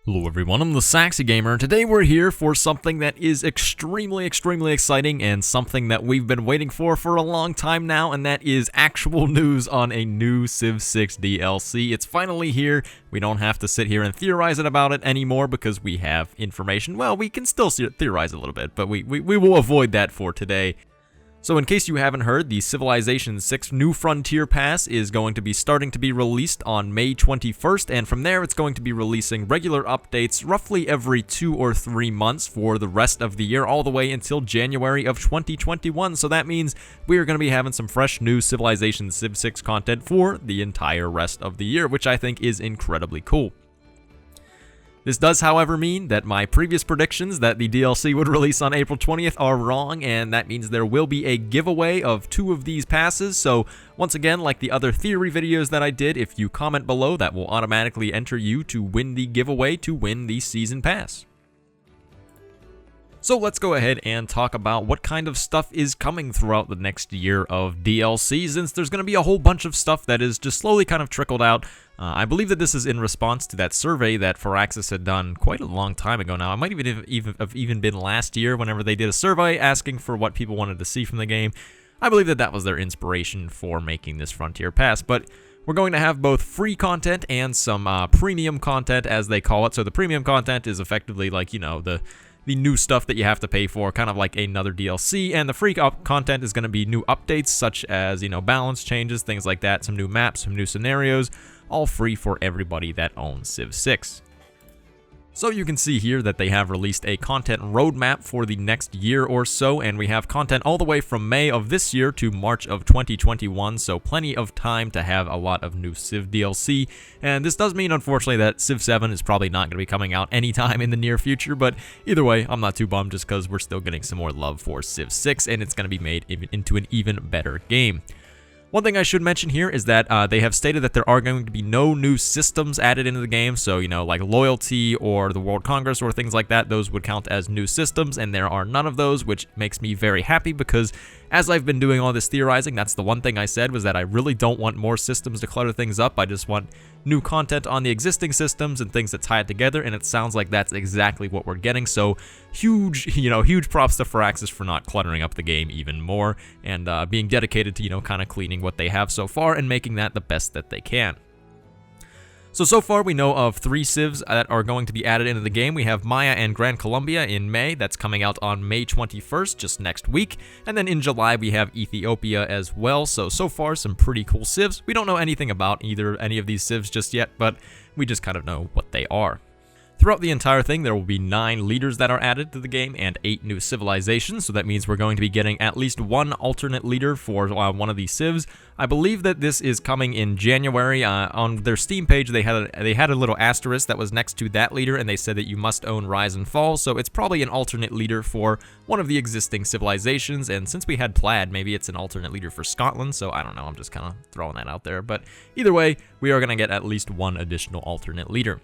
Hello everyone, I'm the Saxy Gamer, and today we're here for something that is extremely exciting and something that we've been waiting for a long time now, and that is actual news on a new Civ 6 DLC. It's finally here. We don't have to sit here and theorize about it anymore because we have information. Well, we can still theorize a little bit, but we will avoid that for today. So in case you haven't heard, the Civilization 6 New Frontier Pass is going to be starting to be released on May 21st, and from there it's going to be releasing regular updates roughly every 2 or 3 months for the rest of the year, all the way until January of 2021. So that means we are going to be having some fresh new Civilization Civ 6 content for the entire rest of the year, which I think is incredibly cool. This does, however, mean that my previous predictions that the DLC would release on April 20th are wrong, and that means there will be a giveaway of 2 of these passes. So once again, like the other theory videos that I did, if you comment below, that will automatically enter you to win the giveaway to win the Season Pass. So let's go ahead and talk about what kind of stuff is coming throughout the next year of DLC, since there's going to be a whole bunch of stuff that is just slowly kind of trickled out. I believe that this is in response to that survey that Firaxis had done quite a long time ago now. It might have even been last year whenever they did a survey asking for what people wanted to see from the game. I believe that that was their inspiration for making this Frontier Pass, but we're going to have both free content and some premium content, as they call it. So the premium content is effectively like, you know, the new stuff that you have to pay for, kind of like another DLC, and the free content is going to be new updates such as, you know, balance changes, things like that, some new maps, some new scenarios, all free for everybody that owns Civ 6. So you can see here that they have released a content roadmap for the next year or so, and we have content all the way from May of this year to March of 2021, so plenty of time to have a lot of new Civ DLC. And this does mean, unfortunately, that Civ 7 is probably not going to be coming out anytime in the near future, but either way, I'm not too bummed just because we're still getting some more love for Civ 6, and it's going to be made into an even better game. One thing I should mention here is that they have stated that there are going to be no new systems added into the game, so, you know, like Loyalty or the World Congress or things like that, those would count as new systems, and there are none of those, which makes me very happy because as I've been doing all this theorizing, that's the one thing I said, was that I really don't want more systems to clutter things up. I just want new content on the existing systems and things that tie it together, and it sounds like that's exactly what we're getting. So huge props to Firaxis for not cluttering up the game even more and being dedicated to, you know, kind of cleaning what they have so far and making that the best that they can. So far we know of 3 civs that are going to be added into the game. We have Maya and Gran Colombia in May. That's coming out on May 21st, just next week. And then in July we have Ethiopia as well. So far some pretty cool civs. We don't know anything about any of these civs just yet, but we just kind of know what they are. Throughout the entire thing, there will be 9 leaders that are added to the game and 8 new civilizations, so that means we're going to be getting at least 1 alternate leader for one of these civs. I believe that this is coming in January. On their Steam page, they had a little asterisk that was next to that leader, and they said that you must own Rise and Fall, so it's probably an alternate leader for one of the existing civilizations, and since we had Plaid, maybe it's an alternate leader for Scotland, so I don't know, I'm just kind of throwing that out there. But either way, we are going to get at least 1 additional alternate leader.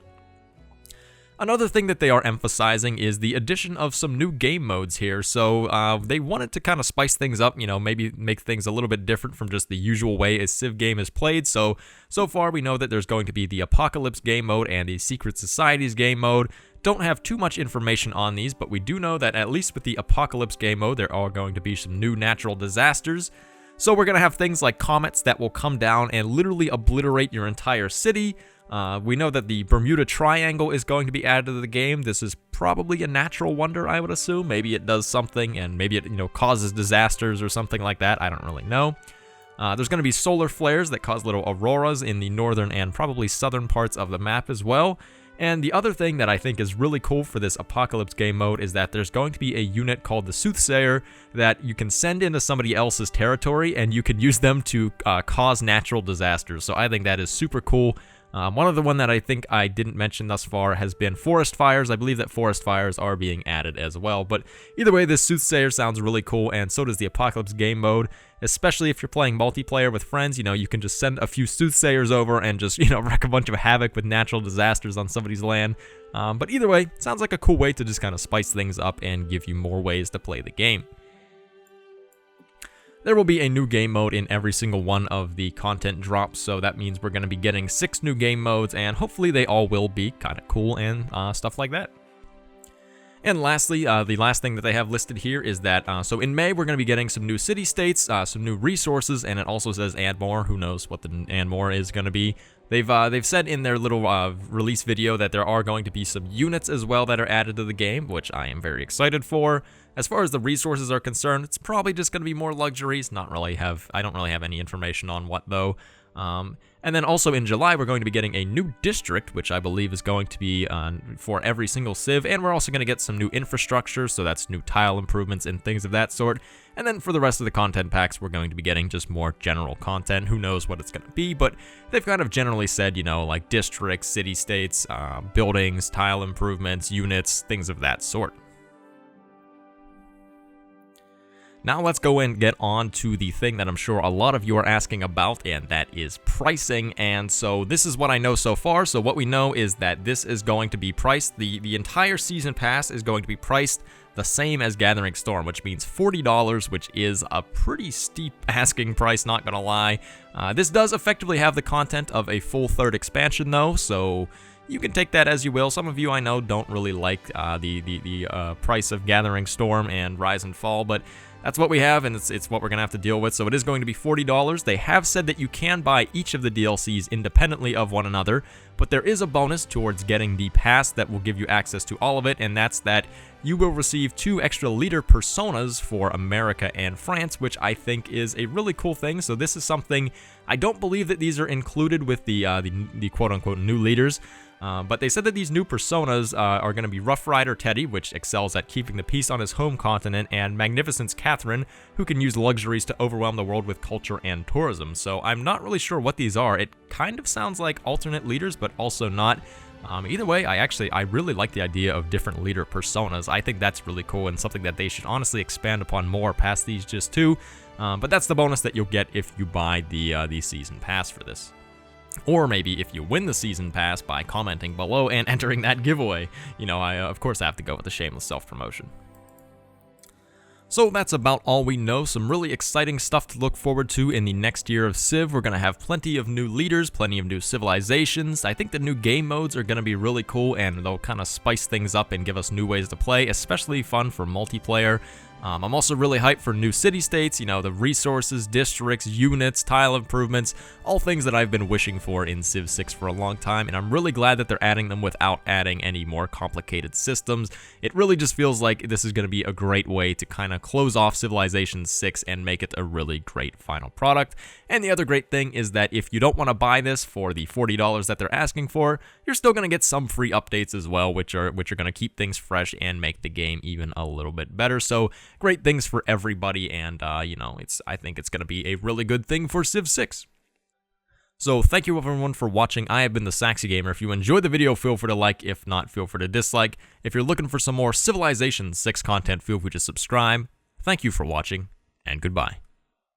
Another thing that they are emphasizing is the addition of some new game modes here. So they wanted to kind of spice things up, you know, maybe make things a little bit different from just the usual way a Civ game is played. So far we know that there's going to be the Apocalypse game mode and the Secret Societies game mode. Don't have too much information on these, but we do know that at least with the Apocalypse game mode, there are going to be some new natural disasters. So we're going to have things like comets that will come down and literally obliterate your entire city. We know that the Bermuda Triangle is going to be added to the game. This is probably a natural wonder, I would assume. Maybe it does something, and maybe it, you know, causes disasters or something like that. I don't really know. There's going to be solar flares that cause little auroras in the northern and probably southern parts of the map as well. And the other thing that I think is really cool for this Apocalypse game mode is that there's going to be a unit called the Soothsayer that you can send into somebody else's territory, and you can use them to cause natural disasters. So I think that is super cool. One other one that I think I didn't mention thus far has been forest fires. I believe that forest fires are being added as well. But either way, this Soothsayer sounds really cool, and so does the Apocalypse game mode. Especially if you're playing multiplayer with friends, you know, you can just send a few Soothsayers over and just, you know, wreak a bunch of havoc with natural disasters on somebody's land. But either way, sounds like a cool way to just kind of spice things up and give you more ways to play the game. there will be a new game mode in every single one of the content drops, so that means we're going to be getting 6 new game modes, and hopefully they all will be kind of cool and stuff like that. And lastly, the last thing that they have listed here is that, so in May, we're going to be getting some new city-states, some new resources, and it also says and more. Who knows what the and more is going to be. They've said in their little release video that there are going to be some units as well that are added to the game, which I am very excited for. As far as the resources are concerned, it's probably just going to be more luxuries. I don't really have any information on what, though. And then also in July, we're going to be getting a new district, which I believe is going to be for every single civ, and we're also going to get some new infrastructure, so that's new tile improvements and things of that sort. And then for the rest of the content packs, we're going to be getting just more general content. Who knows what it's going to be, but they've kind of generally said, you know, like districts, city-states, buildings, tile improvements, units, things of that sort. Now let's go and get on to the thing that I'm sure a lot of you are asking about, and that is pricing. And so this is what I know so far. So what we know is that this is going to be priced, the entire season pass is going to be priced the same as Gathering Storm, which means $40, which is a pretty steep asking price, not gonna lie. This does effectively have the content of a full 3rd expansion though, so you can take that as you will. Some of you I know don't really like the price of Gathering Storm and Rise and Fall, but that's what we have, and it's what we're going to have to deal with. So it is going to be $40. They have said that you can buy each of the DLCs independently of one another, but there is a bonus towards getting the pass that will give you access to all of it, and that's that you will receive 2 extra leader personas for America and France, which I think is a really cool thing. So this is something, I don't believe that these are included with the quote-unquote new leaders, but they said that these new personas are going to be Rough Rider Teddy, which excels at keeping the peace on his home continent, and Magnificence Catherine, who can use luxuries to overwhelm the world with culture and tourism. So I'm not really sure what these are. It kind of sounds like alternate leaders, but also not. Either way, I really like the idea of different leader personas. I think that's really cool and something that they should honestly expand upon more past these just 2. But that's the bonus that you'll get if you buy the season pass for this. Or maybe if you win the season pass by commenting below and entering that giveaway. You know, I of course have to go with the shameless self-promotion. So that's about all we know. Some really exciting stuff to look forward to in the next year of Civ. We're going to have plenty of new leaders, plenty of new civilizations. I think the new game modes are going to be really cool, and they'll kind of spice things up and give us new ways to play, especially fun for multiplayer. I'm also really hyped for new city-states, you know, the resources, districts, units, tile improvements, all things that I've been wishing for in Civ 6 for a long time, and I'm really glad that they're adding them without adding any more complicated systems. It really just feels like this is going to be a great way to kind of close off Civilization 6 and make it a really great final product. And the other great thing is that if you don't want to buy this for the $40 that they're asking for, you're still going to get some free updates as well, which are going to keep things fresh and make the game even a little bit better. So great things for everybody, and you know, I think it's going to be a really good thing for Civ 6. So thank you everyone for watching. I have been the Saxy Gamer. If you enjoyed the video, feel free to like. If not, feel free to dislike. If you're looking for some more Civilization 6 content, feel free to subscribe. Thank you for watching, and goodbye.